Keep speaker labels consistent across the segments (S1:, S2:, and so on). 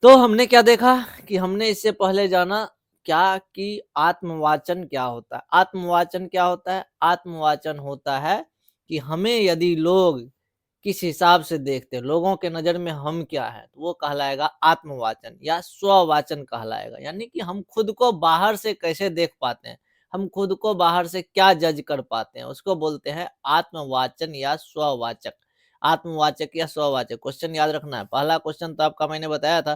S1: तो हमने क्या देखा कि हमने इससे पहले जाना क्या कि आत्मवाचन क्या होता है। आत्मवाचन क्या होता है? आत्मवाचन होता है कि हमें यदि लोग किस हिसाब से देखते हैं, लोगों के नज़र में हम क्या हैं, तो वो कहलाएगा आत्मवाचन या स्ववाचन कहलाएगा। यानी कि हम खुद को बाहर से कैसे देख पाते हैं, हम खुद को बाहर से क्या जज कर पाते हैं, उसको बोलते हैं आत्मवाचन या स्ववाचक। आत्मवाचक या स्ववाचक क्वेश्चन याद रखना है। पहला क्वेश्चन तो आपका मैंने बताया था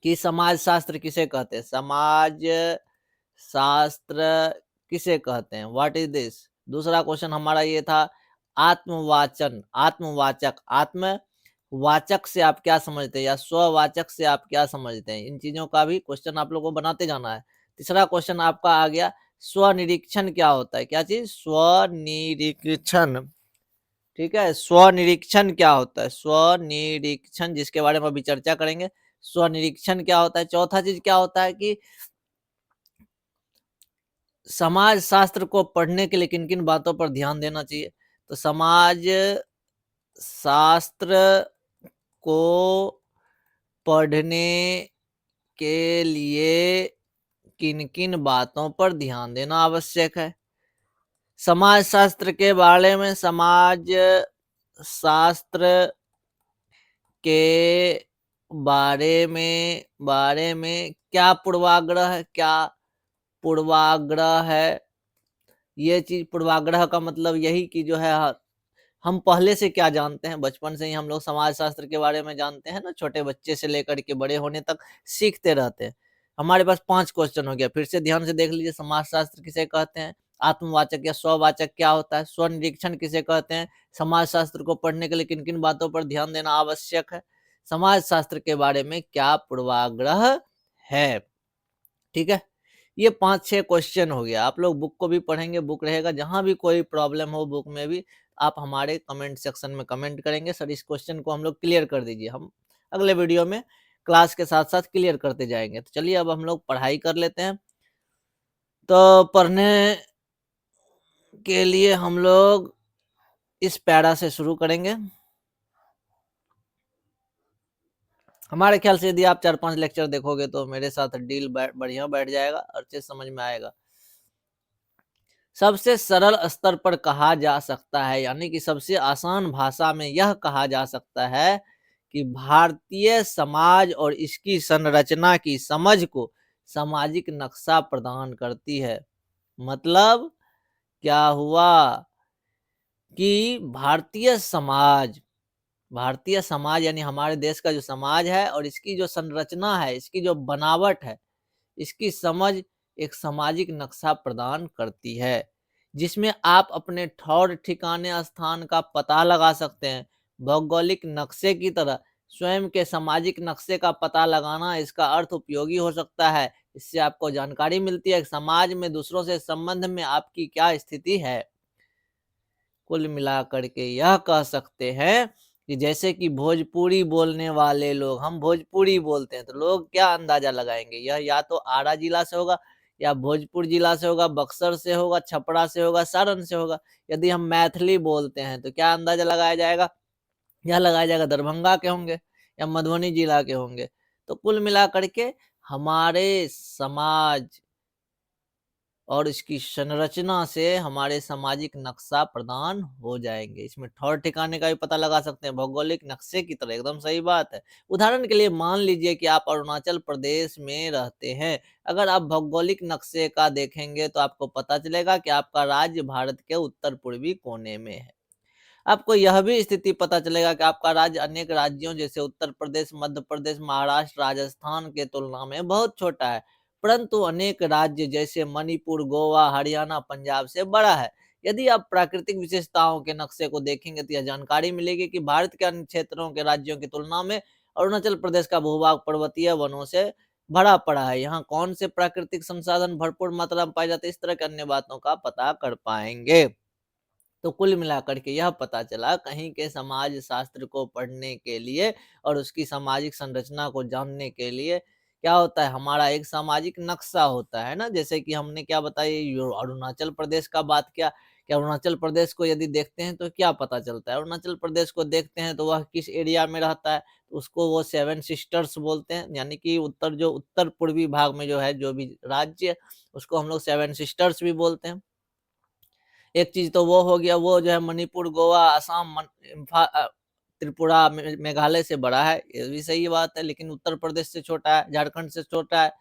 S1: कि समाज शास्त्र किसे कहते हैं? समाज शास्त्र किसे कहते हैं? What is this? दूसरा क्वेश्चन हमारा ये था आत्मवाचन, आत्मवाचक, आत्मवाचक से आप क्या समझते हैं या स्ववाचक से आप क्या समझते हैं? इन चीजों का भी क्वेश्चन आप लोगों को बनाते जाना है। तीसरा क्वेश्चन आपका आ गया स्वनिरीक्षण क्या होता है? क्या चीज? स्वनिरीक्षण। ठीक है, स्वनिरीक्षण क्या होता है? स्वनिरीक्षण, जिसके बारे में अभी चर्चा करेंगे। स्वनिरीक्षण क्या होता है? चौथा चीज क्या होता है कि समाज शास्त्र को पढ़ने के लिए किन किन बातों पर ध्यान देना चाहिए? तो समाज शास्त्र को पढ़ने के लिए किन किन बातों पर ध्यान देना आवश्यक है? समाज शास्त्र के बारे में, समाज शास्त्र के बारे में क्या पूर्वाग्रह है? ये चीज पूर्वाग्रह का मतलब यही कि जो है हम पहले से क्या जानते हैं। बचपन से ही हम लोग समाज शास्त्र के बारे में जानते हैं ना, छोटे बच्चे से लेकर के बड़े होने तक सीखते रहते हैं। हमारे पास 5 क्वेश्चन हो गया। फिर से ध्यान से देख लीजिए, समाज शास्त्र किसे कहते हैं, आत्मवाचक या स्ववाचक क्या होता है, स्वनिरीक्षण किसे कहते हैं, समाज शास्त्र को पढ़ने के लिए किन किन बातों पर ध्यान देना आवश्यक है, समाज शास्त्र के बारे में क्या पूर्वाग्रह है। ठीक है, ये 5-6 क्वेश्चन हो गया। आप लोग बुक को भी पढ़ेंगे, बुक रहेगा। जहां भी कोई प्रॉब्लम हो बुक में भी, आप हमारे कमेंट सेक्शन में कमेंट करेंगे, सर इस क्वेश्चन को हम लोग क्लियर कर दीजिए। हम अगले वीडियो में क्लास के साथ साथ क्लियर करते जाएंगे। तो चलिए अब हम लोग पढ़ाई कर लेते हैं। तो पढ़ने के लिए हम लोग इस पैरा से शुरू करेंगे। हमारे ख्याल से यदि आप 4-5 लेक्चर देखोगे तो मेरे साथ डील बढ़िया बैठ जाएगा, अच्छे समझ में आएगा। सबसे सरल स्तर पर कहा जा सकता है, यानी कि सबसे आसान भाषा में यह कहा जा सकता है कि भारतीय समाज और इसकी संरचना की समझ को सामाजिक नक्शा प्रदान करती है। मतलब क्या हुआ कि भारतीय समाज यानी हमारे देश का जो समाज है और इसकी जो संरचना है, इसकी जो बनावट है, इसकी समझ एक सामाजिक नक्शा प्रदान करती है, जिसमें आप अपने ठौर ठिकाने स्थान का पता लगा सकते हैं। भौगोलिक नक्शे की तरह स्वयं के सामाजिक नक्शे का पता लगाना इसका अर्थ उपयोगी हो सकता है। इससे आपको जानकारी मिलती है कि समाज में दूसरों से संबंध में आपकी क्या स्थिति है। कुल मिलाकर के यह कह सकते हैं कि जैसे कि भोजपुरी बोलने वाले लोग, हम भोजपुरी बोलते हैं, तो लोग क्या अंदाजा लगाएंगे, यह या तो आरा जिला से होगा या भोजपुर जिला से होगा, बक्सर से होगा, छपरा से होगा, सारण से होगा। यदि हम मैथिली बोलते हैं तो क्या अंदाजा लगाया जाएगा, यह लगाया जाएगा दरभंगा के होंगे या मधुबनी जिला के होंगे। तो कुल मिलाकर के हमारे समाज और इसकी संरचना से हमारे सामाजिक नक्शा प्रदान हो जाएंगे। इसमें ठौर ठिकाने का भी पता लगा सकते हैं, भौगोलिक नक्शे की तरह। एकदम सही बात है। उदाहरण के लिए मान लीजिए कि आप अरुणाचल प्रदेश में रहते हैं। अगर आप भौगोलिक नक्शे का देखेंगे तो आपको पता चलेगा कि आपका राज्य भारत के उत्तर पूर्वी कोने में है। आपको यह भी स्थिति पता चलेगा कि आपका राज्य अनेक राज्यों जैसे उत्तर प्रदेश, मध्य प्रदेश, महाराष्ट्र, राजस्थान के तुलना में बहुत छोटा है, परंतु अनेक राज्य जैसे मणिपुर, गोवा, हरियाणा, पंजाब से बड़ा है। यदि आप प्राकृतिक विशेषताओं के नक्शे को देखेंगे तो यह जानकारी मिलेगी कि भारत के अन्य क्षेत्रों के राज्यों की तुलना में अरुणाचल प्रदेश का भूभाग पर्वतीय वनों से भरा पड़ा है। यहाँ कौन से प्राकृतिक संसाधन भरपूर मात्रा में पाए जाते हैं, इस तरह की अन्य बातों का पता कर पाएंगे। तो कुल मिलाकर के यह पता चला कहीं के समाज शास्त्र को पढ़ने के लिए और उसकी सामाजिक संरचना को जानने के लिए क्या होता है, हमारा एक सामाजिक नक्शा होता है ना। जैसे कि हमने क्या बताया, अरुणाचल प्रदेश का बात किया कि अरुणाचल प्रदेश को यदि देखते हैं तो क्या पता चलता है? अरुणाचल प्रदेश को देखते हैं तो वह किस एरिया में रहता है? तो उसको वो 7 सिस्टर्स बोलते हैं, यानी कि उत्तर पूर्वी भाग में जो है, जो भी राज्य है, उसको हम लोग 7 सिस्टर्स भी बोलते हैं। एक चीज़ तो वो हो गया, वो जो है मणिपुर, गोवा, असम, त्रिपुरा, मेघालय से बड़ा है, ये भी सही बात है, लेकिन उत्तर प्रदेश से छोटा है, झारखंड से छोटा है,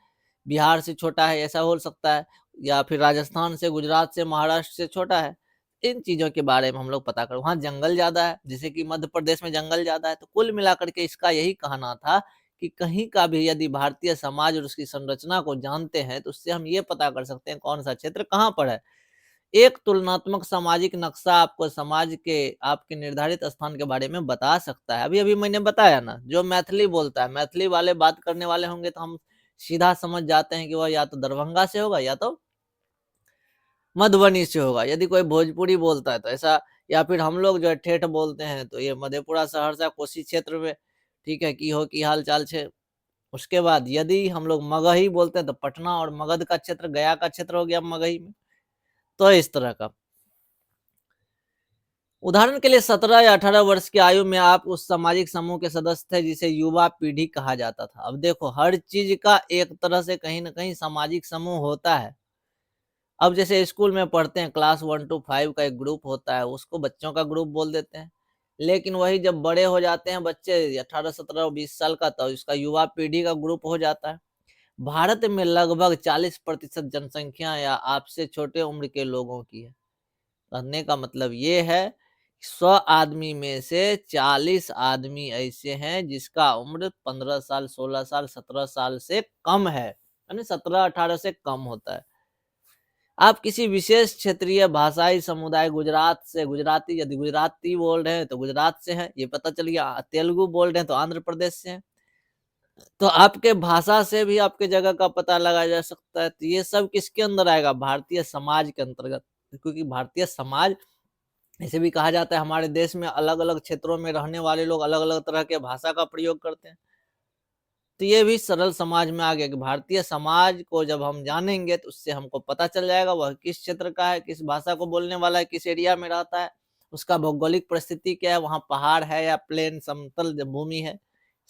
S1: बिहार से छोटा है, ऐसा हो सकता है, या फिर राजस्थान से, गुजरात से, महाराष्ट्र से छोटा है। इन चीज़ों के बारे में हम लोग पता करें। वहाँ जंगल ज़्यादा है, जैसे कि मध्य प्रदेश में जंगल ज़्यादा है, तो कुल मिलाकर के इसका यही कहना था कि कहीं का भी यदि भारतीय समाज और उसकी संरचना को जानते हैं, तो उससे हम ये पता कर सकते हैं कौन सा क्षेत्र कहाँ पर है। एक तुलनात्मक सामाजिक नक्शा आपको समाज के आपके निर्धारित स्थान के बारे में बता सकता है। अभी-अभी मैंने बताया ना, जो मैथिली बोलता है, मैथिली वाले बात करने वाले होंगे तो हम सीधा समझ जाते हैं कि वह या तो दरभंगा से होगा या तो मधुबनी से होगा। यदि कोई भोजपुरी बोलता है तो ऐसा, या फिर हम लोग जो है ठेठ बोलते हैं तो ये मधेपुरा, सहरसा, कोसी क्षेत्र में, ठीक है, की हो की हाल-चाल छे। उसके बाद यदि हम लोग मगही बोलते हैं तो पटना और मगध का क्षेत्र, गया का क्षेत्र हो गया मगही में। तो इस तरह का। उदाहरण के लिए 17 या 18 वर्ष की आयु में आप उस सामाजिक समूह के सदस्य थे जिसे युवा पीढ़ी कहा जाता था। अब देखो, हर चीज का एक तरह से कहीं न कहीं सामाजिक समूह होता है। अब जैसे स्कूल में पढ़ते हैं, क्लास 1 टू 5 का एक ग्रुप होता है, उसको बच्चों का ग्रुप बोल देते हैं। लेकिन वही जब बड़े हो जाते हैं बच्चे, 18, 17 और 20 साल का, तो इसका युवा पीढ़ी का ग्रुप हो जाता है। भारत में लगभग 40% जनसंख्या या आपसे छोटे उम्र के लोगों की है। कहने का मतलब ये है, 100 आदमी में से 40 आदमी ऐसे हैं जिसका उम्र 15 साल, 16 साल, 17 साल से कम है। यानी 17-18 से कम होता है। आप किसी विशेष क्षेत्रीय भाषाई समुदाय, गुजरात से, गुजराती, यदि गुजराती बोल रहे हैं तो गुजरात से हैं, ये पता चल गया। तेलुगु बोल रहे हैं तो आंध्र प्रदेश से हैं। तो आपके भाषा से भी आपके जगह का पता लगाया जा सकता है। तो ये सब किसके अंदर आएगा? भारतीय समाज के अंतर्गत। क्योंकि भारतीय समाज, ऐसे भी कहा जाता है, हमारे देश में अलग-अलग क्षेत्रों में रहने वाले लोग अलग-अलग तरह के भाषा का प्रयोग करते हैं। तो ये भी सरल समाज में आ गया कि भारतीय समाज को जब हम जानेंगे तो उससे हमको पता चल जाएगा वह किस क्षेत्र का है, किस भाषा को बोलने वाला है, किस एरिया में रहता है, उसका भौगोलिक परिस्थिति क्या है, वहाँ पहाड़ है या प्लेन समतल भूमि है,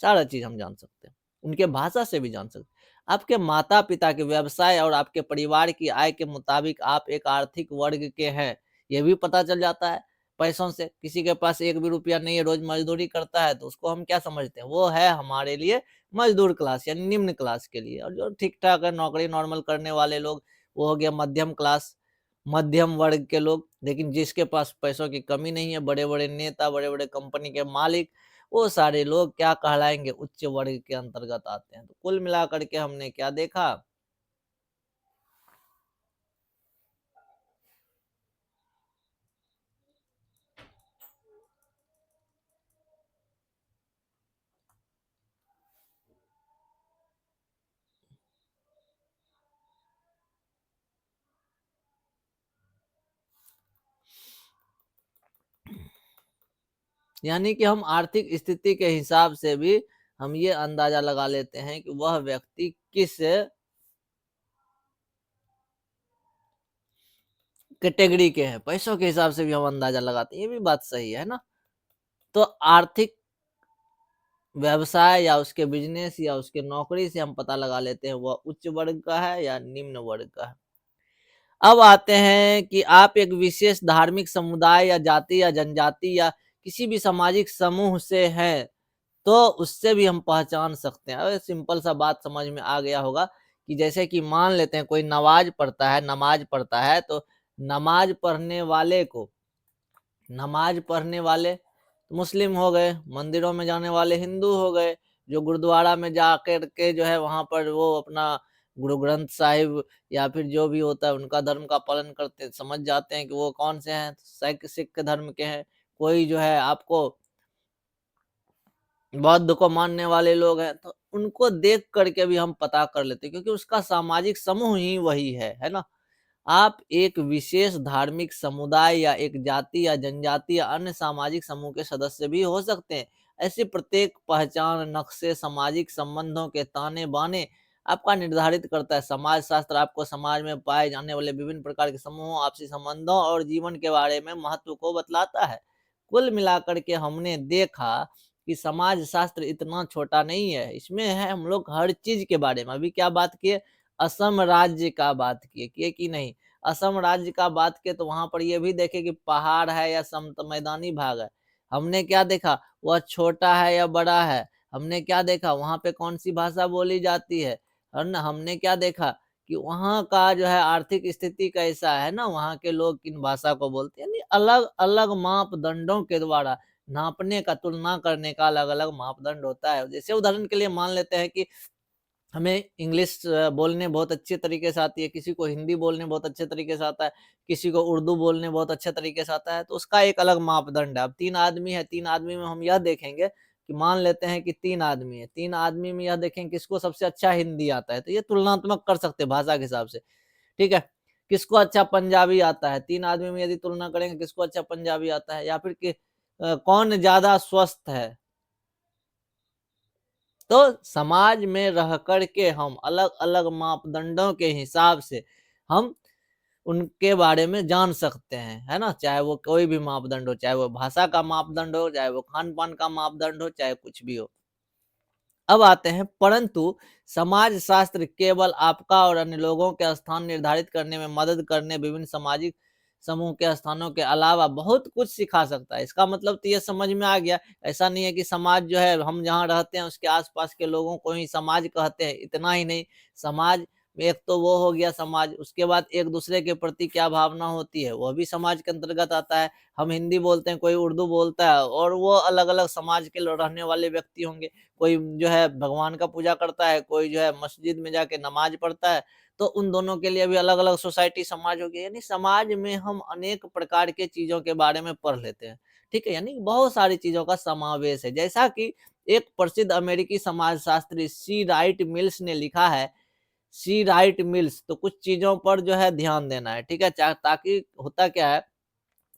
S1: सारा चीज़ हम जान सकते हैं। उनके भाषा से भी जान सकते हैं। आपके माता-पिता के व्यवसाय और आपके परिवार की आय के मुताबिक आप एक आर्थिक वर्ग के हैं, ये भी पता चल जाता है पैसों से। किसी के पास 1 भी रुपया नहीं है, रोज़ मज़दूरी करता है, तो उसको हम क्या समझते हैं? वो है हमारे लिए मजदूर क्लास, यानी निम्न क्लास के लिए। और जो ठीक-ठाक है, नौकरी नॉर्मल करने वाले लोग, वो हो गया मध्यम क्लास, मध्यम वर्ग के लोग। लेकिन जिसके पास पैसों की कमी नहीं है, बड़े-बड़े नेता, बड़े-बड़े कंपनी के मालिक, वो सारे लोग क्या कहलाएँगे? उच्च वर्ग के अंतर्गत आते हैं। तो कुल मिलाकर के हमने क्या देखा? यानी कि हम आर्थिक स्थिति के हिसाब से भी हम ये अंदाज़ा लगा लेते हैं कि वह व्यक्ति किस कैटेगरी के हैं। पैसों के हिसाब से भी हम अंदाज़ा लगाते हैं, ये भी बात सही है ना? तो आर्थिक व्यवसाय या उसके बिज़नेस या उसके नौकरी से हम पता लगा लेते हैं वह उच्च वर्ग का है या निम्न वर्ग का है। अब आते हैं कि आप एक विशेष धार्मिक समुदाय या जाति या जनजाति या किसी भी सामाजिक समूह से हैं, तो उससे भी हम पहचान सकते हैं। सिंपल सा बात समझ में आ गया होगा कि जैसे कि मान लेते हैं कोई नमाज़ पढ़ता है, तो नमाज़ पढ़ने वाले को, नमाज़ पढ़ने वाले मुस्लिम हो गए, मंदिरों में जाने वाले हिंदू हो गए, जो गुरुद्वारा में जाकर के जो है वहाँ पर वो अपना गुरु ग्रंथ साहिब या फिर जो भी होता है उनका धर्म का पालन करते, समझ जाते हैं कि वो कौन से हैं, सिख धर्म के हैं। कोई जो है आपको बौद्ध को मानने वाले लोग हैं, तो उनको देख कर के भी हम पता कर लेते हैं क्योंकि उसका सामाजिक समूह ही वही है ना? आप एक विशेष धार्मिक समुदाय या एक जाति या जनजाति या अन्य सामाजिक समूह के सदस्य भी हो सकते हैं। ऐसी प्रत्येक पहचान, नक्शे, सामाजिक संबंधों के ताने-बाने आपका निर्धारित करता है। समाज शास्त्र आपको समाज में पाए जाने वाले विभिन्न प्रकार के समूहों, आपसी संबंधों और जीवन के बारे में महत्व को बतलाता है। कुल मिलाकर के हमने देखा कि समाज शास्त्र इतना छोटा नहीं है, इसमें है हम लोग हर चीज के बारे में। अभी क्या बात किए, असम राज्य का बात किए कि नहीं, असम राज्य का बात किए तो वहां पर ये भी देखे कि पहाड़ है या मैदानी भाग है। हमने क्या देखा, वह छोटा है या बड़ा है। हमने क्या देखा, वहां पे कौन सी भाषा बोली जाती है। और ना हमने क्या देखा कि वहाँ का जो है आर्थिक स्थिति कैसा है ना, वहाँ के लोग किन भाषा को बोलते हैं। यानी अलग अलग मापदंडों के द्वारा नापने का, तुलना करने का अलग अलग मापदंड होता है। जैसे उदाहरण के लिए मान लेते हैं कि हमें इंग्लिश बोलने बहुत अच्छे तरीके से आती है, किसी को हिंदी बोलने बहुत अच्छे तरीके से आता है, किसी को उर्दू बोलने बहुत अच्छे तरीके से आता है, तो उसका एक अलग मापदंड है। अब 3 आदमी है, 3 आदमी में हम यह देखेंगे कि मान लेते हैं कि 3 आदमी है, 3 आदमी में यह देखेंगे किसको सबसे अच्छा हिंदी आता है, तो ये तुलनात्मक कर सकते हैं भाषा के हिसाब से, ठीक है। किसको अच्छा पंजाबी आता है, 3 आदमी में यदि तुलना करेंगे किसको अच्छा पंजाबी आता है, या फिर कौन ज्यादा स्वस्थ है। तो समाज में रह कर के हम अलग अलग मापदंडों के हिसाब से हम उनके बारे में जान सकते हैं, है ना। चाहे वो कोई भी मापदंड हो, चाहे वो भाषा का मापदंड हो, चाहे वो खान पान का मापदंड हो, चाहे कुछ भी हो। अब आते हैं, परंतु समाज शास्त्र केवल आपका और अन्य लोगों के स्थान निर्धारित करने में मदद करने, विभिन्न सामाजिक समूह के स्थानों के अलावा बहुत कुछ सिखा सकता है। इसका मतलब तो ये समझ में आ गया, ऐसा नहीं है कि समाज जो है हम जहाँ रहते हैं उसके आसपास के लोगों को ही समाज कहते हैं, इतना ही नहीं। समाज में एक तो वो हो गया समाज, उसके बाद एक दूसरे के प्रति क्या भावना होती है वह भी समाज के अंतर्गत आता है। हम हिंदी बोलते हैं, कोई उर्दू बोलता है, और वो अलग अलग समाज के रहने वाले व्यक्ति होंगे। कोई जो है भगवान का पूजा करता है, कोई जो है मस्जिद में जाके नमाज पढ़ता है, तो उन दोनों के लिए भी अलग अलग सोसाइटी समाज होगी। यानी समाज में हम अनेक प्रकार के चीजों के बारे में पढ़ लेते हैं, ठीक है। यानी बहुत सारी चीजों का समावेश है। जैसा कि एक प्रसिद्ध अमेरिकी समाजशास्त्री सी राइट मिल्स ने लिखा है, सी राइट मिल्स, तो कुछ चीजों पर जो है ध्यान देना है, ठीक है। ताकि होता क्या है,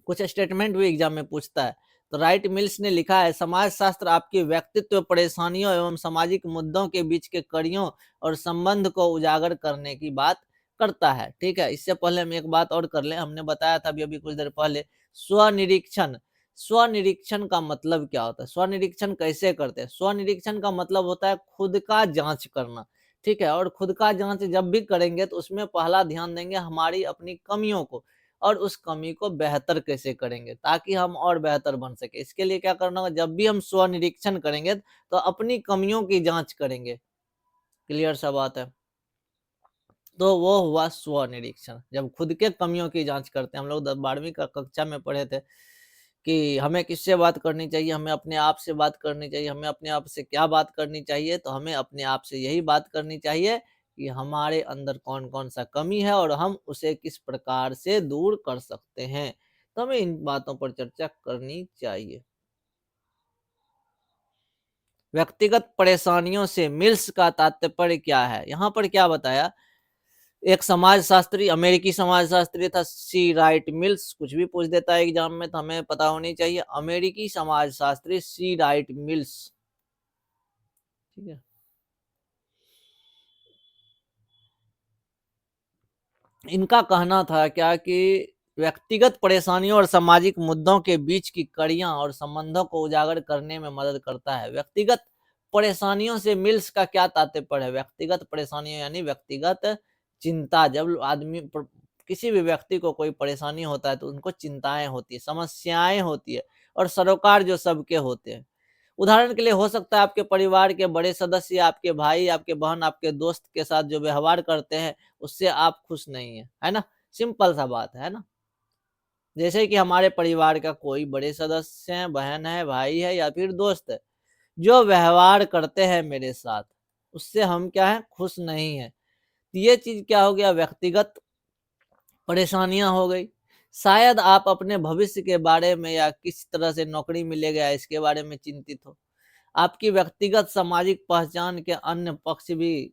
S1: कुछ स्टेटमेंट भी एग्जाम में पूछता है। तो राइट मिल्स ने लिखा है, समाज शास्त्र आपकी व्यक्तित्व, परेशानियों एवं सामाजिक मुद्दों के बीच के कड़ियों और संबंध को उजागर करने की बात करता है, ठीक है। इससे पहले हम एक बात और कर लें, हमने बताया था अभी अभी कुछ देर पहले, स्वनिरीक्षण। स्वनिरीक्षण का मतलब क्या होता है, स्वनिरीक्षण कैसे करते हैं। स्वनिरीक्षण का मतलब होता है खुद का जांच करना, ठीक है। और खुद का जांच जब भी करेंगे तो उसमें पहला ध्यान देंगे हमारी अपनी कमियों को, और उस कमी को बेहतर कैसे करेंगे ताकि हम और बेहतर बन सके। इसके लिए क्या करना होगा, जब भी हम स्व निरीक्षण करेंगे तो अपनी कमियों की जांच करेंगे। क्लियर सा बात है। तो वो हुआ स्व निरीक्षण, जब खुद के कमियों की जांच करते हैं। हम लोग 12वीं का कक्षा में पढ़े थे कि हमें किससे बात करनी चाहिए, हमें अपने आप से बात करनी चाहिए। हमें अपने आप से क्या बात करनी चाहिए, तो हमें अपने आप से यही बात करनी चाहिए कि हमारे अंदर कौन कौन सा कमी है और हम उसे किस प्रकार से दूर कर सकते हैं। तो हमें इन बातों पर चर्चा करनी चाहिए। व्यक्तिगत परेशानियों से मिल्स का तात्पर्य क्या है, यहाँ पर क्या बताया, एक समाजशास्त्री, अमेरिकी समाजशास्त्री था सी राइट मिल्स। कुछ भी पूछ देता है एग्जाम में तो हमें पता होनी चाहिए, अमेरिकी समाजशास्त्री सी राइट मिल्स, ठीक है। इनका कहना था क्या कि व्यक्तिगत परेशानियों और सामाजिक मुद्दों के बीच की कड़ियां और संबंधों को उजागर करने में मदद करता है। व्यक्तिगत परेशानियों से मिल्स का क्या तात्पर्य है, व्यक्तिगत परेशानियों यानी व्यक्तिगत चिंता। जब किसी भी व्यक्ति को कोई परेशानी होता है तो उनको चिंताएं होती है, समस्याएं होती है, और सरोकार जो सबके होते हैं। उदाहरण के लिए हो सकता है आपके परिवार के बड़े सदस्य, आपके भाई, आपके बहन, आपके दोस्त के साथ जो व्यवहार करते हैं उससे आप खुश नहीं है, है ना। सिंपल सा बात है ना। जैसे कि हमारे परिवार का कोई बड़े सदस्य है, बहन है, भाई है या फिर दोस्त है, जो व्यवहार करते हैं मेरे साथ उससे हम क्या है, खुश नहीं है। तो ये चीज क्या हो गया, व्यक्तिगत परेशानियां हो गई। शायद आप अपने भविष्य के बारे में या किस तरह से नौकरी मिलेगा इसके बारे में चिंतित हो। आपकी व्यक्तिगत सामाजिक पहचान के अन्य पक्ष भी।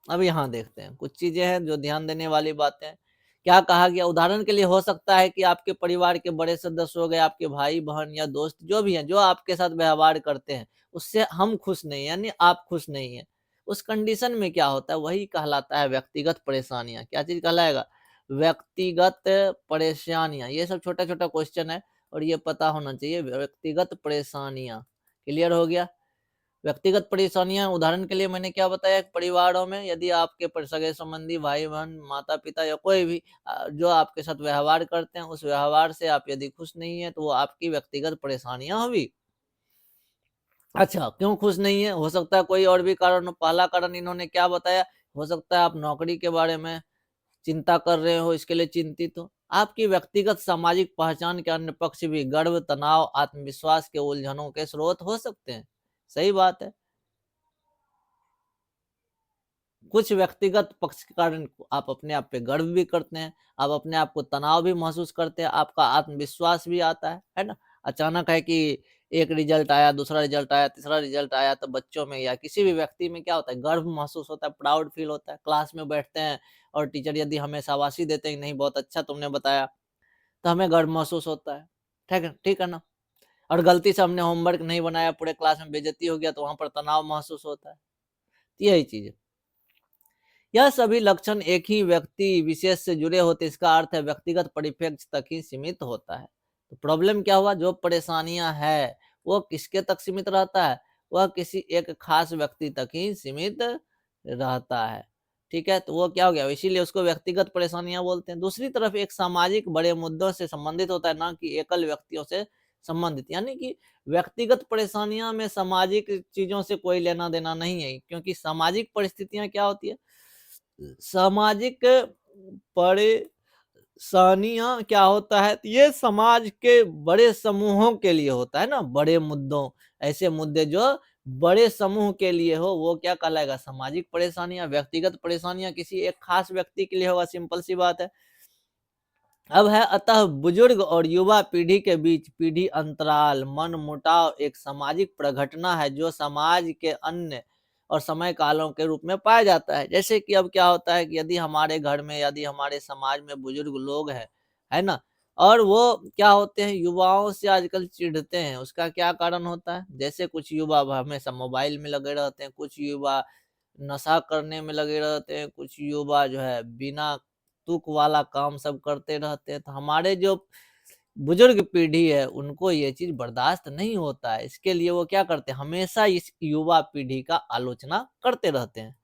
S1: अब यहाँ देखते हैं कुछ चीजें हैं जो ध्यान देने वाली बातें हैं क्या कहा गया? उदाहरण के लिए हो सकता है कि आपके परिवार के बड़े सदस्य हो गए, आपके भाई-बहन या दोस्त जो भी हैं, जो आपके साथ व्यवहार करते हैं, उससे हम खुश नहीं हैं, यानी आप खुश नहीं हैं। उस कंडीशन में क्या होता है? वही कहलाता है व्यक्तिगत परेशानियाँ। क्या चीज़ कहलाएगा? व्यक्तिगत परेशानियाँ। ये सब छोटा-छोटा क्वेश्चन है और ये पता होना चाहिए। व्यक्तिगत परेशानियाँ, क्लियर हो गया? व्यक्तिगत परेशानियाँ उदाहरण के लिए मैंने क्या बताया, परिवारों में यदि आपके सगे-संबंधी, भाई-बहन, माता-पिता या कोई भी जो आपके साथ व्यवहार करते हैं, उस व्यवहार से आप यदि खुश नहीं हैं, तो वो आपकी व्यक्तिगत परेशानियाँ हुई। अच्छा, क्यों खुश नहीं है? हो सकता है कोई और भी कारण हो। पहला कारण इन्होंने क्या बताया, हो सकता है आप नौकरी के बारे में चिंता कर रहे हो, इसके लिए चिंतित हो। आपकी व्यक्तिगत सामाजिक पहचान के अन्य पक्ष भी गर्व, तनाव, आत्मविश्वास के उलझनों के स्रोत हो सकते हैं। सही बात है। कुछ व्यक्तिगत पक्ष के कारण आप अपने आप पे गर्व भी करते हैं, आप अपने आप को तनाव भी महसूस करते हैं, आपका आत्मविश्वास भी आता है ना? अचानक है कि एक रिजल्ट आया, दूसरा रिजल्ट आया, तीसरा रिजल्ट आया, तो बच्चों में या किसी भी व्यक्ति में क्या होता है, गर्व महसूस होता है, प्राउड फील होता है। क्लास में बैठते हैं और टीचर यदि हमें शाबाशी देते हैं, नहीं बहुत अच्छा तुमने बताया, तो हमें गर्व महसूस होता है। ठीक है ना? और गलती से हमने होमवर्क नहीं बनाया, पूरे क्लास में बेइज्जती हो गया, तो वहाँ पर तनाव महसूस होता है। यही चीज़ है। यह सभी लक्षण एक ही व्यक्ति विशेष से जुड़े होते, इसका अर्थ है व्यक्तिगत परिप्रेक्ष्य तक ही सीमित होता है। तो प्रॉब्लम क्या हुआ? जो परेशानियां है वो किसके तक सीमित रहता है? वह किसी एक खास व्यक्ति तक ही सीमित रहता है। ठीक है, तो वो क्या हो गया, इसीलिए उसको व्यक्तिगत परेशानियां बोलते हैं। दूसरी तरफ एक सामाजिक बड़े मुद्दों से संबंधित होता है, ना कि एकल व्यक्तियों से संबंधित। यानी कि व्यक्तिगत परेशानियां में सामाजिक चीजों से कोई लेना देना नहीं है, क्योंकि सामाजिक परिस्थितियां क्या होती है, सामाजिक परेशानियाँ क्या होता है, तो ये समाज के बड़े समूहों के लिए होता है ना, बड़े मुद्दों, ऐसे मुद्दे जो बड़े समूह के लिए हो, वो क्या कहलाएगा, सामाजिक परेशानियाँ। व्यक्तिगत परेशानियाँ किसी एक खास व्यक्ति के लिए होगा, सिंपल सी बात है। अब है अतः बुजुर्ग और युवा पीढ़ी के बीच पीढ़ी अंतराल, मन मुटाव एक सामाजिक प्रघटना है जो समाज के अन्य और समय कालों के रूप में पाया जाता है। जैसे कि अब क्या होता है कि यदि हमारे घर में, यदि हमारे समाज में बुजुर्ग लोग हैं, है ना, और वो क्या होते हैं, युवाओं से आजकल चिढ़ते हैं, उसका क्या कारण होता है? जैसे कुछ युवा हमेशा मोबाइल में लगे रहते हैं, कुछ युवा नशा करने में लगे रहते हैं, कुछ युवा जो है बिना तुक वाला काम सब करते रहते हैं। तो हमारे जो बुजुर्ग पीढ़ी है, उनको ये चीज़ बर्दाश्त नहीं होता है। इसके लिए वो क्या करते हैं, हमेशा इस युवा पीढ़ी का आलोचना करते रहते हैं।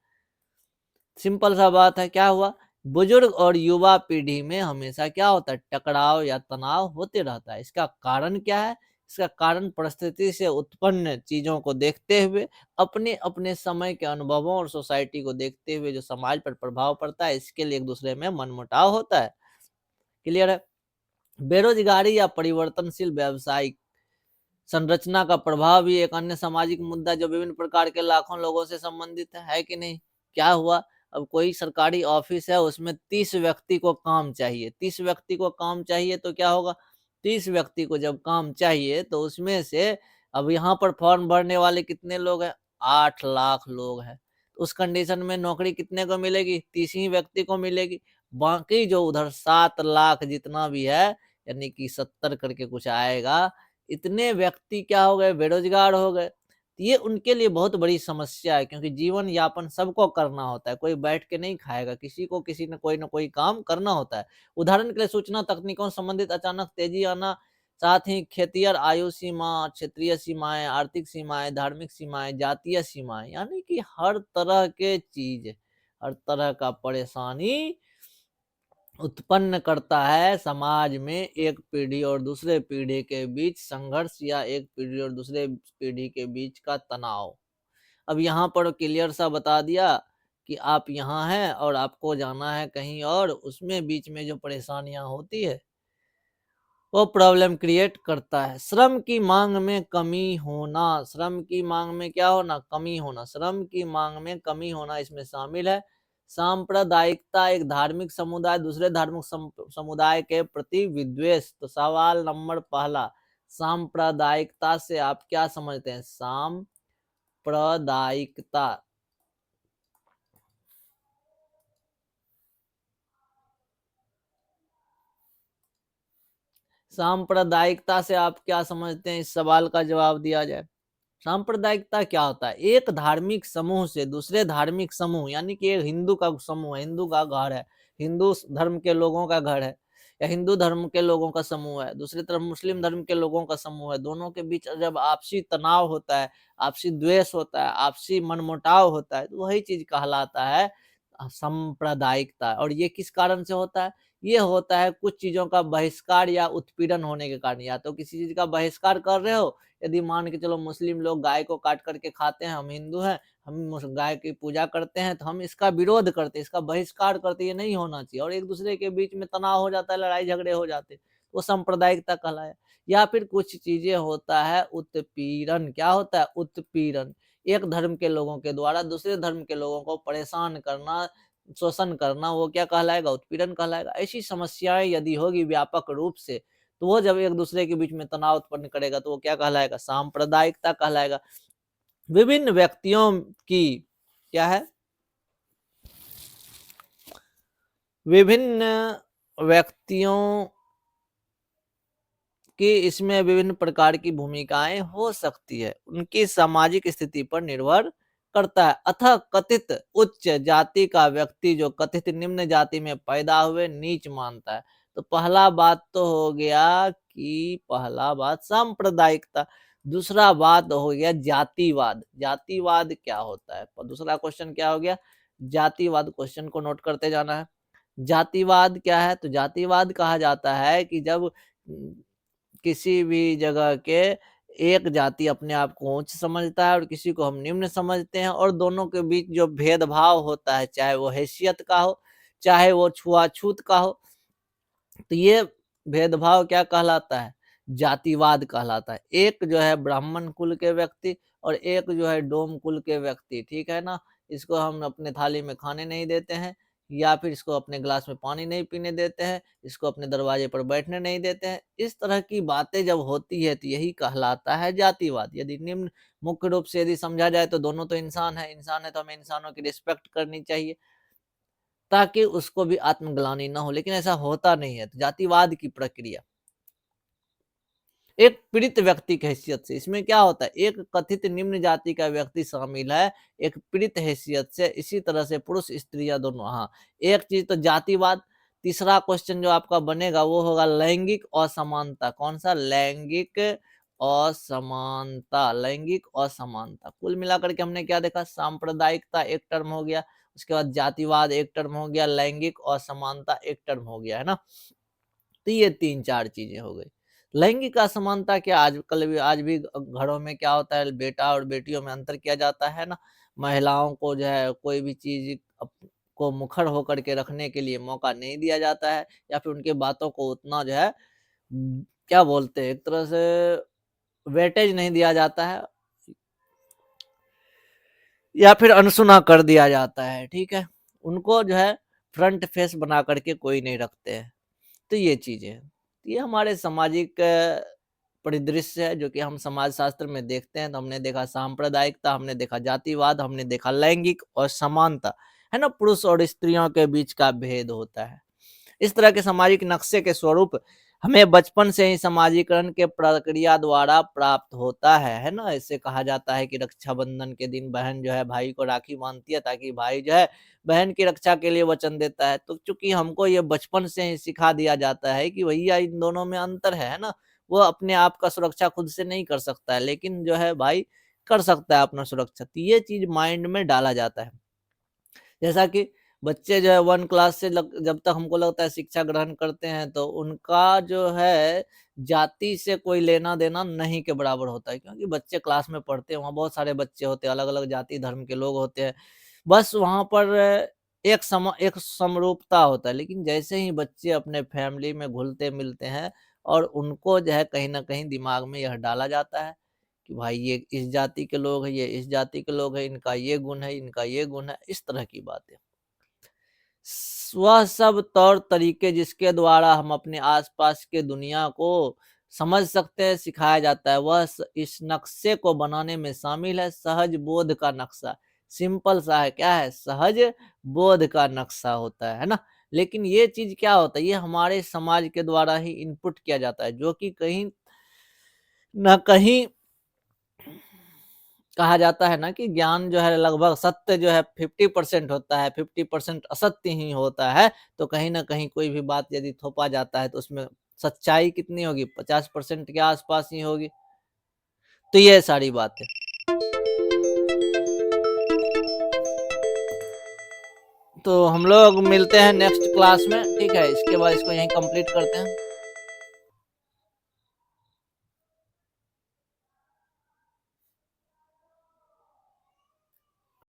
S1: सिंपल सा बात है, क्या हुआ? बुजुर्ग और युवा पीढ़ी में हमेशा क्या होता है, टकराव या तनाव होते रहता है। इसका कारण क्या है? इसका कारण परिस्थिति से उत्पन्न चीज़ों को देखते हुए, अपने-अपने समय के अनुभवों और सोसाइटी को देखते हुए जो समाज पर प्रभाव पड़ता है, इसके लिए एक-दूसरे में मनमुटाव होता है। क्लियर है? बेरोज़गारी या परिवर्तनशील व्यावसायिक संरचना का प्रभाव भी एक अन्य सामाजिक मुद्दा जो विभिन्न प्रकार के लाखों लोगों से संबंधित है कि नहीं? क्या हुआ? अब कोई सरकारी ऑफिस है, उसमें 30 व्यक्ति को काम चाहिए, 30 व्यक्ति को काम चाहिए, तो क्या होगा, 30 व्यक्ति को जब काम चाहिए तो उसमें से अब यहाँ पर फॉर्म भरने वाले कितने लोग हैं? 8 लाख लोग हैं। तो उस कंडीशन में नौकरी कितने को मिलेगी? 30 ही व्यक्ति को मिलेगी। बाकी जो उधर 7 लाख जितना भी है, यानी कि 70 करके कुछ आएगा, इतने व्यक्ति क्या हो गए, बेरोजगार हो गए। तो ये उनके लिए बहुत बड़ी समस्या है, क्योंकि जीवन यापन सबको करना होता है, कोई बैठ के नहीं खाएगा, किसी को किसी न कोई काम करना होता है। उदाहरण के लिए सूचना तकनीकों से संबंधित अचानक तेजी आना, साथ ही खेतिहर आयु सीमा, क्षेत्रीय सीमाएं, आर्थिक सीमाएं, धार्मिक सीमाएं, जातीय सीमाएं, यानी कि हर तरह के चीज, हर तरह का परेशानी उत्पन्न करता है समाज में, एक पीढ़ी और दूसरे पीढ़ी के बीच संघर्ष या एक पीढ़ी और दूसरे पीढ़ी के बीच का तनाव। अब यहाँ पर क्लियर सा बता दिया कि आप यहाँ हैं और आपको जाना है कहीं और, उसमें बीच में जो परेशानियां होती है वो प्रॉब्लम क्रिएट करता है। श्रम की मांग में कमी होना, श्रम की मांग में क्या होना, कमी होना, श्रम की मांग में कमी होना इसमें शामिल है। सांप्रदायिकता, एक धार्मिक समुदाय दूसरे धार्मिक समुदाय के प्रति विद्वेष। तो सवाल नंबर पहला, सांप्रदायिकता से आप क्या समझते हैं? सांप्रदायिकता, सांप्रदायिकता से आप क्या समझते हैं, इस सवाल का जवाब दिया जाए। सांप्रदायिकता क्या होता है? एक धार्मिक समूह से दूसरे धार्मिक समूह, यानी कि एक हिंदू का समूह है, हिंदू का घर है, हिंदू धर्म के लोगों का घर है, या हिंदू धर्म के लोगों का समूह है, दूसरी तरफ मुस्लिम धर्म के लोगों का समूह है। दोनों के बीच जब आपसी तनाव होता है, आपसी द्वेष होता है, आपसी मनमुटाव होता है, तो वही चीज कहलाता है सांप्रदायिकता। और ये किस कारण से होता है? ये होता है कुछ चीजों का बहिष्कार या उत्पीड़न होने के कारण। या तो किसी चीज का बहिष्कार कर रहे हो, यदि मान के चलो मुस्लिम लोग गाय को काट करके खाते हैं, हम हिंदू हैं, हम गाय की पूजा करते हैं, तो हम इसका विरोध करते हैं, इसका बहिष्कार करते हैं, ये नहीं होना चाहिए, और एक दूसरे के बीच में तनाव हो जाता है, लड़ाई झगड़े हो जाते हैं, वो सांप्रदायिकता कहलाया। या फिर कुछ चीजें होता है उत्पीड़न। क्या होता है? उत्पीड़न। एक धर्म के लोगों के द्वारा दूसरे धर्म के लोगों को परेशान करना, शोषण करना, वो क्या कहलाएगा? उत्पीड़न कहलाएगा। ऐसी समस्याएं यदि होगी व्यापक रूप से, तो वो जब एक दूसरे के बीच में तनाव उत्पन्न करेगा, तो वो क्या कहलाएगा? सांप्रदायिकता कहलाएगा। विभिन्न व्यक्तियों की क्या है? विभिन्न व्यक्तियों कि इसमें विभिन्न प्रकार की भूमिकाएं हो सकती है, उनकी सामाजिक स्थिति पर निर्भर करता है। अतः कथित उच्च जाति का व्यक्ति जो कथित निम्न जाति में पैदा हुए नीच मानता है। तो पहला बात तो हो गया कि पहला बात सांप्रदायिकता। दूसरा बात हो गया जातिवाद। जातिवाद क्या होता है? दूसरा क्वेश्चन क्या हो गया? जातिवाद। क्वेश्चन को नोट करते जाना है। जातिवाद क्या है? तो जातिवाद कहा जाता है कि जब किसी भी जगह के एक जाति अपने आप को उच्च समझता है और किसी को हम निम्न समझते हैं, और दोनों के बीच जो भेदभाव होता है, चाहे वो हैसियत का हो, चाहे वो छुआछूत का हो, तो ये भेदभाव क्या कहलाता है? जातिवाद कहलाता है। एक जो है ब्राह्मण कुल के व्यक्ति और एक जो है डोम कुल के व्यक्ति, ठीक है ना, इसको हम अपने थाली में खाने नहीं देते हैं, या फिर इसको अपने गिलास में पानी नहीं पीने देते हैं, इसको अपने दरवाजे पर बैठने नहीं देते हैं। इस तरह की बातें जब होती है, तो यही कहलाता है जातिवाद। यदि निम्न मुख्य रूप से यदि समझा जाए, तो दोनों तो इंसान है तो हमें इंसानों की रिस्पेक्ट करनी चाहिए, ताकि उसको भी आत्मग्लानि ना हो। लेकिन ऐसा होता नहीं है। तो जातिवाद की प्रक्रिया एक पीड़ित व्यक्ति की हैसियत से, इसमें क्या होता है? एक कथित निम्न जाति का व्यक्ति शामिल है एक पीड़ित हैसियत से। इसी तरह से पुरुष स्त्रियां दोनों। हाँ, एक चीज तो जातिवाद। तीसरा क्वेश्चन जो आपका बनेगा वो होगा लैंगिक असमानता। कौन सा? लैंगिक असमानता। लैंगिक असमानता। कुल मिलाकर के हमने क्या देखा? सांप्रदायिकता एक टर्म हो गया, उसके बाद जातिवाद एक टर्म हो गया, लैंगिक असमानता एक टर्म हो गया, है ना। तो ये 3-4 चीजें हो गई। लैंगिक असमानता क्या? आजकल भी आज भी घरों में क्या होता है, बेटा और बेटियों में अंतर किया जाता है ना। महिलाओं को जो है कोई भी चीज को मुखर होकर के रखने के लिए मौका नहीं दिया जाता है, या फिर उनके बातों को उतना जो है क्या बोलते हैं, एक तरह से वेटेज नहीं दिया जाता है, या फिर अनसुना कर दिया जाता है, ठीक है। उनको जो है फ्रंट फेस बना करके कोई नहीं रखते हैं। तो ये चीजें हैं। ये हमारे सामाजिक परिदृश्य है, जो कि हम समाज शास्त्र में देखते हैं। तो हमने देखा सांप्रदायिकता, हमने देखा जातिवाद, हमने देखा लैंगिक और समानता, है ना। पुरुष और स्त्रियों के बीच का भेद होता है। इस तरह के सामाजिक नक्शे के स्वरूप हमें बचपन से ही समाजीकरण के प्रक्रिया द्वारा प्राप्त होता है ना। इससे कहा जाता है कि रक्षाबंधन के दिन बहन जो है भाई को राखी बांधती है, ताकि भाई जो है बहन की रक्षा के लिए वचन देता है। तो चूंकि हमको ये बचपन से ही सिखा दिया जाता है कि भैया इन दोनों में अंतर है ना। वो अपने आप का सुरक्षा खुद से नहीं कर सकता है, लेकिन जो है भाई कर सकता है अपना सुरक्षा। तो ये चीज माइंड में डाला जाता है। जैसा कि बच्चे जो है 1 क्लास से जब तक हमको लगता है शिक्षा ग्रहण करते हैं, तो उनका जो है जाति से कोई लेना देना नहीं के बराबर होता है, क्योंकि बच्चे क्लास में पढ़ते हैं, वहाँ बहुत सारे बच्चे होते हैं, अलग अलग जाति धर्म के लोग होते हैं। बस वहाँ पर एक समरूपता होता है। लेकिन जैसे ही बच्चे अपने फैमिली में घुलते मिलते हैं, और उनको जो है कहीं ना कहीं दिमाग में यह डाला जाता है कि भाई ये इस जाति के लोग हैं, ये इस जाति के लोग हैं, इनका ये गुण है, इनका ये गुण है, इस तरह की बातें। वह सब तौर तरीके जिसके द्वारा हम अपने आसपास के दुनिया को समझ सकते हैं, सिखाया जाता है। इस नक्शे को बनाने में शामिल है सहज बोध का नक्शा। सिंपल सा है, क्या है, सहज बोध का नक्शा होता है ना। लेकिन ये चीज क्या होता है, ये हमारे समाज के द्वारा ही इनपुट किया जाता है, जो कि कहीं ना कहीं कहा जाता है ना कि ज्ञान जो है लगभग सत्य जो है 50% होता है, 50% असत्य ही होता है। तो कहीं ना कहीं कोई भी बात यदि थोपा जाता है तो उसमें सच्चाई कितनी होगी, 50% के आसपास ही होगी। तो ये सारी बात है। तो हम लोग मिलते हैं नेक्स्ट क्लास में, ठीक है, इसके बाद इसको यहीं कंप्लीट करते हैं।